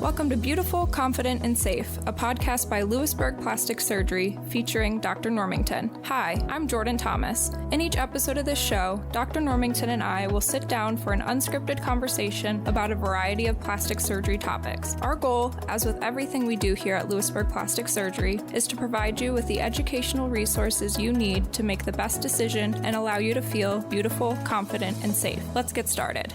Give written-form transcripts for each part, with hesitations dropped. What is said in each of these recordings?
Welcome to Beautiful, Confident, and Safe, a podcast by Lewisburg Plastic Surgery featuring Dr. Normington. Hi, I'm Jordan Thomas. In each episode of this show, Dr. Normington and I will sit down for an unscripted conversation about a variety of plastic surgery topics. Our goal, as with everything we do here at Lewisburg Plastic Surgery, is to provide you with the educational resources you need to make the best decision and allow you to feel beautiful, confident, and safe. Let's get started.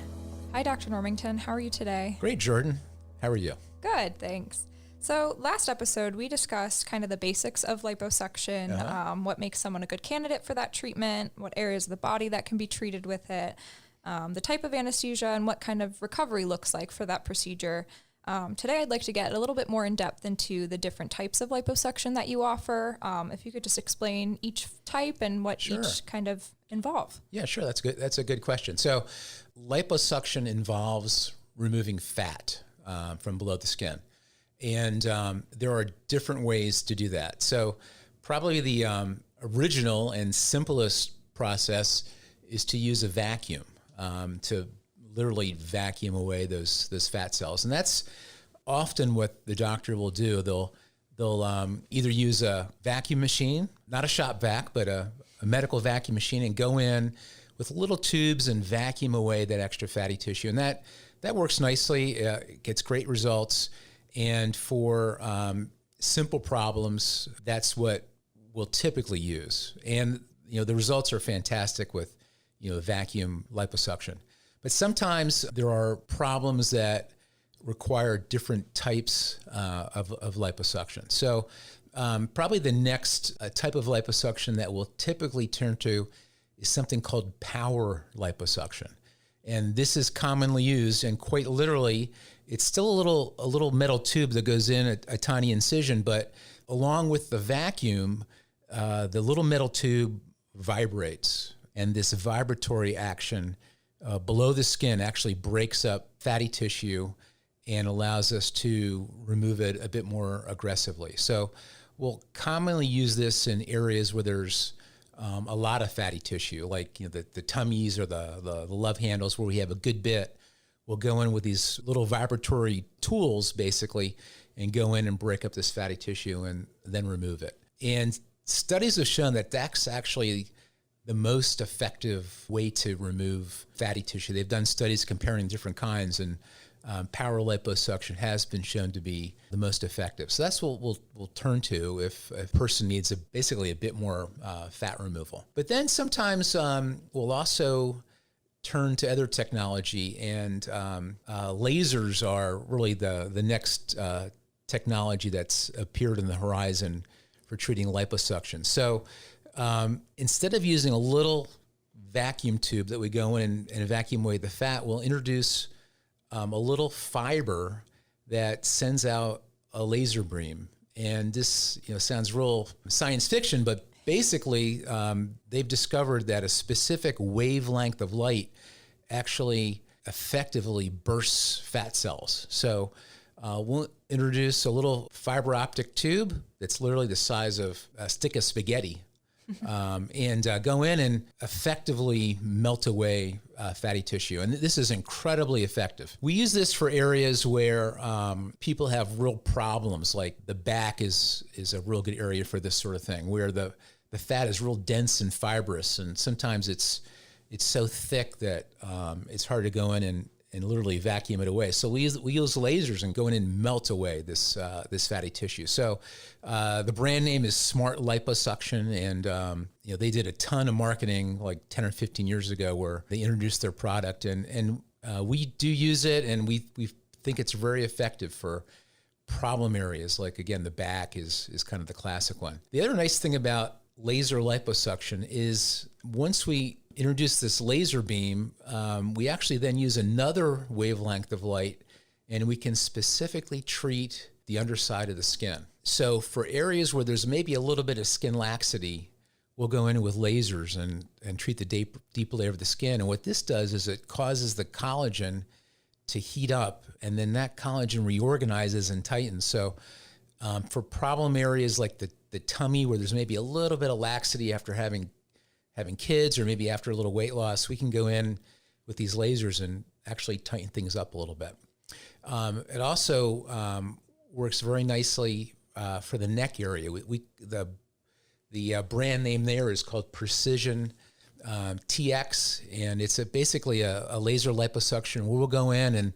Hi, Dr. Normington. How are you today? Great, Jordan. How are you? Good, thanks. So last episode, we discussed kind of the basics of liposuction, what makes someone a good candidate for that treatment, what areas of the body that can be treated with it, the type of anesthesia, and what kind of recovery looks like for that procedure. Today, I'd like to get a little bit more in depth into the different types of liposuction that you offer. If you could just explain each type and what each kind of involve. Yeah, sure. That's good. That's a good question. So liposuction involves removing fat from below the skin. And there are different ways to do that. So probably the original and simplest process is to use a vacuum to literally vacuum away those fat cells. And that's often what the doctor will do. They'll either use a vacuum machine, not a shop vac, but a medical vacuum machine, and go in with little tubes and vacuum away that extra fatty tissue. And that works nicely. It gets great results. And for simple problems, that's what we'll typically use. And the results are fantastic with vacuum liposuction. But sometimes there are problems that require different types of liposuction. So probably the next type of liposuction that we'll typically turn to is something called power liposuction. And this is commonly used, and quite literally, it's still a little metal tube that goes in a tiny incision, but along with the vacuum, the little metal tube vibrates, and this vibratory action below the skin actually breaks up fatty tissue and allows us to remove it a bit more aggressively. So we'll commonly use this in areas where there's a lot of fatty tissue, like the tummies or the love handles where we have a good bit. We'll go in with these little vibratory tools, basically, and go in and break up this fatty tissue and then remove it. And studies have shown that that's actually the most effective way to remove fatty tissue. They've done studies comparing different kinds, and power liposuction has been shown to be the most effective. So that's what we'll turn to if a person needs basically a bit more fat removal. But then sometimes we'll also turn to other technology, and lasers are really the next technology that's appeared in the horizon for treating liposuction. So instead of using a little vacuum tube that we go in and vacuum away the fat, we'll introduce a little fiber that sends out a laser beam. And this sounds real science fiction, but basically they've discovered that a specific wavelength of light actually effectively bursts fat cells. So we'll introduce a little fiber optic tube that's literally the size of a stick of spaghetti, and go in and effectively melt away fatty tissue. And this is incredibly effective. We use this for areas where people have real problems, like the back is a real good area for this sort of thing, where the fat is real dense and fibrous, and sometimes it's so thick that it's hard to go in and literally vacuum it away. So we use lasers and go in and melt away this fatty tissue. So the brand name is Smart Liposuction, and they did a ton of marketing like 10 or 15 years ago where they introduced their product, and we do use it, and we think it's very effective for problem areas. Like, again, the back is kind of the classic one. The other nice thing about laser liposuction is once we introduce this laser beam, we actually then use another wavelength of light, and we can specifically treat the underside of the skin. So for areas where there's maybe a little bit of skin laxity, we'll go in with lasers and treat the deep layer of the skin. And what this does is it causes the collagen to heat up, and then that collagen reorganizes and tightens. So for problem areas like the tummy, where there's maybe a little bit of laxity after having kids, or maybe after a little weight loss, we can go in with these lasers and actually tighten things up a little bit. It also works very nicely for the neck area. The brand name there is called Precision TX, and it's basically a laser liposuction where we'll go in and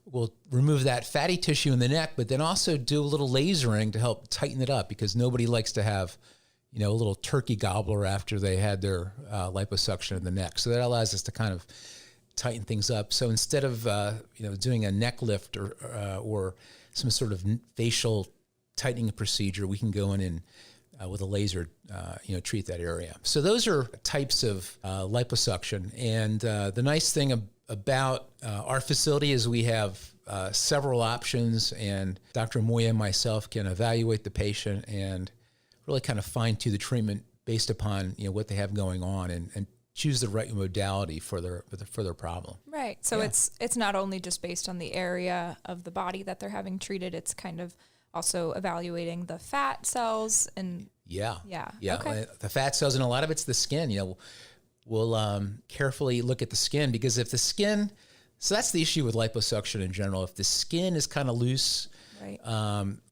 we'll remove that fatty tissue in the neck, but then also do a little lasering to help tighten it up, because nobody likes to have, a little turkey gobbler after they had their liposuction in the neck. So that allows us to kind of tighten things up. So instead of doing a neck lift or some sort of facial tightening procedure, we can go in and with a laser, treat that area. So those are types of liposuction. And the nice thing about our facility is we have several options, and Dr. Moya and myself can evaluate the patient and really kind of fine-tune the treatment based upon what they have going on, and choose the right modality for their problem. Right. So it's not only just based on the area of the body that they're having treated, it's kind of also evaluating the fat cells and yeah. Okay. The fat cells, and a lot of it's the skin. We'll carefully look at the skin, because if the skin, so that's the issue with liposuction in general. If the skin is kind of loose, right,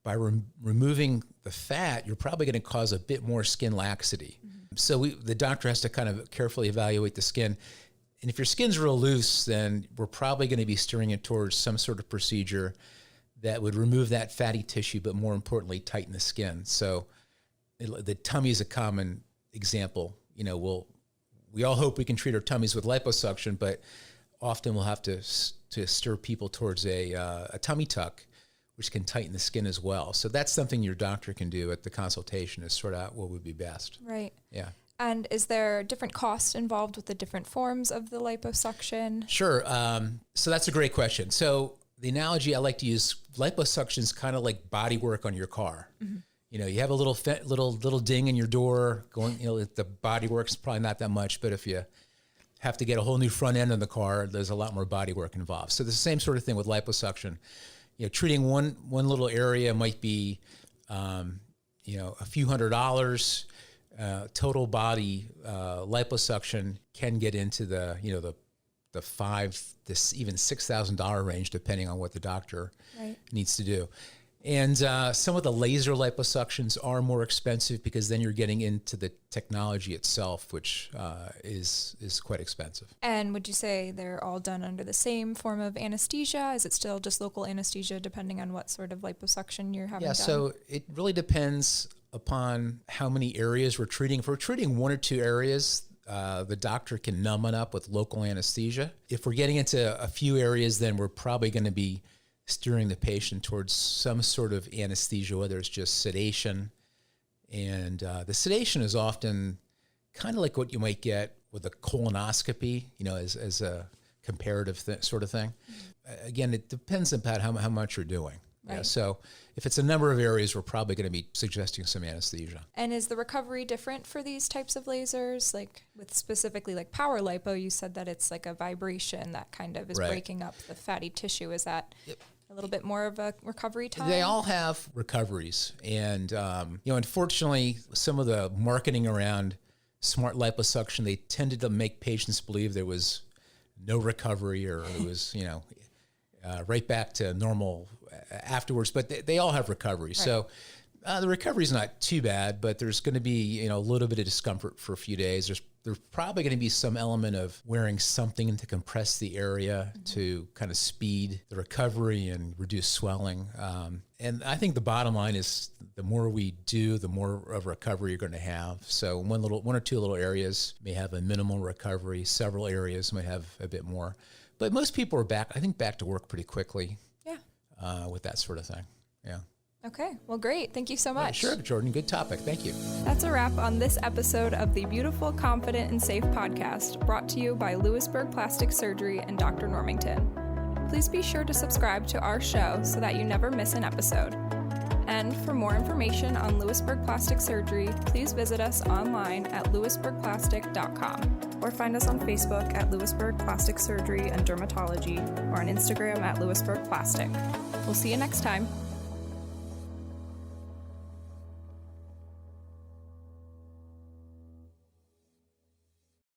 by removing the fat, you're probably going to cause a bit more skin laxity. Mm-hmm. So the doctor has to kind of carefully evaluate the skin. And if your skin's real loose, then we're probably going to be steering it towards some sort of procedure that would remove that fatty tissue, but more importantly, tighten the skin. So the tummy is a common example. We all hope we can treat our tummies with liposuction, but often we'll have to steer people towards a tummy tuck, which can tighten the skin as well. So that's something your doctor can do at the consultation, is sort out what would be best. Right. Yeah. And is there different costs involved with the different forms of the liposuction? Sure. So that's a great question. So the analogy I like to use, liposuction is kind of like body work on your car. Mm-hmm. You have a little ding in your door going, the body work's probably not that much, but if you have to get a whole new front end on the car, there's a lot more body work involved. So the same sort of thing with liposuction. Treating one little area might be, a few $100s. Total body liposuction can get into the $5,000 to even $6,000 range, depending on what the doctor needs to do. And some of the laser liposuctions are more expensive, because then you're getting into the technology itself, which is quite expensive. And would you say they're all done under the same form of anesthesia? Is it still just local anesthesia, depending on what sort of liposuction you're having done? So it really depends upon how many areas we're treating. If we're treating one or two areas, the doctor can numb it up with local anesthesia. If we're getting into a few areas, then we're probably going to be steering the patient towards some sort of anesthesia, whether it's just sedation. And the sedation is often kind of like what you might get with a colonoscopy, as a comparative sort of thing. Mm-hmm. Again, it depends about how much you're doing. Right. Yeah, so if it's a number of areas, we're probably going to be suggesting some anesthesia. And is the recovery different for these types of lasers? Like with specifically like power lipo, you said that it's like a vibration that kind of is breaking up the fatty tissue. Is that a little bit more of a recovery time? They all have recoveries. And, unfortunately, some of the marketing around smart liposuction, they tended to make patients believe there was no recovery, or it was, right back to normal afterwards, but they all have recovery. Right. So the recovery is not too bad, but there's going to be, a little bit of discomfort for a few days. There's probably going to be some element of wearing something to compress the area, mm-hmm. to kind of speed the recovery and reduce swelling. And I think the bottom line is the more we do, the more of recovery you're going to have. So one or two little areas may have a minimal recovery. Several areas might have a bit more. But most people are back to work pretty quickly. Yeah. With that sort of thing. Yeah. Okay. Well, great. Thank you so much. Sure, Jordan. Good topic. Thank you. That's a wrap on this episode of the Beautiful, Confident, and Safe podcast, brought to you by Lewisburg Plastic Surgery and Dr. Normington. Please be sure to subscribe to our show so that you never miss an episode. And for more information on Lewisburg Plastic Surgery, please visit us online at lewisburgplastic.com or find us on Facebook at Lewisburg Plastic Surgery and Dermatology, or on Instagram at Lewisburg Plastic. We'll see you next time.